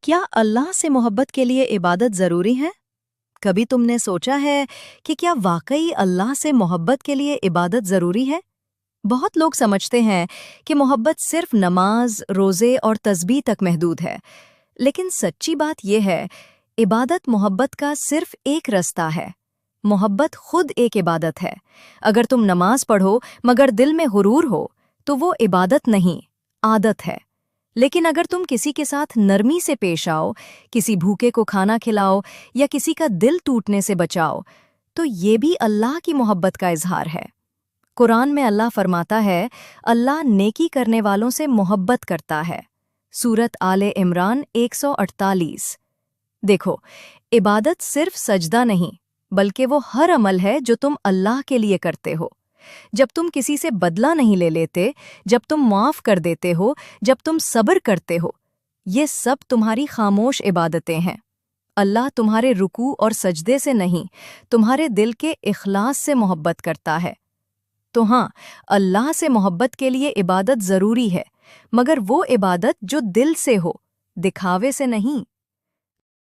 क्या अल्लाह से मोहब्बत के लिए इबादत ज़रूरी है? कभी तुमने सोचा है कि क्या वाकई अल्लाह से मोहब्बत के लिए इबादत ज़रूरी है? बहुत लोग समझते हैं कि मोहब्बत सिर्फ नमाज, रोज़े और तस्बीह तक महदूद है। लेकिन सच्ची बात यह है, इबादत मोहब्बत का सिर्फ एक रास्ता है। मोहब्बत खुद एक इबादत है। अगर तुम नमाज पढ़ो मगर दिल में गुरूर हो, तो वो इबादत नहीं, आदत है। लेकिन अगर तुम किसी के साथ नरमी से पेश आओ, किसी भूखे को खाना खिलाओ या किसी का दिल टूटने से बचाओ, तो ये भी अल्लाह की मोहब्बत का इजहार है। कुरान में अल्लाह फरमाता है, अल्लाह नेकी करने वालों से मोहब्बत करता है। सूरत आले इमरान 148। देखो, इबादत सिर्फ सजदा नहीं, बल्कि वो हर अमल है जो तुम अल्लाह के लिए करते हो। जब तुम किसी से बदला नहीं ले लेते, जब तुम माफ कर देते हो, जब तुम सब्र करते हो, ये सब तुम्हारी खामोश इबादतें हैं। अल्लाह तुम्हारे रुकू और सजदे से नहीं, तुम्हारे दिल के इखलास से मोहब्बत करता है। तो हाँ, अल्लाह से मोहब्बत के लिए इबादत ज़रूरी है, मगर वो इबादत जो दिल से हो, दिखावे से नहीं।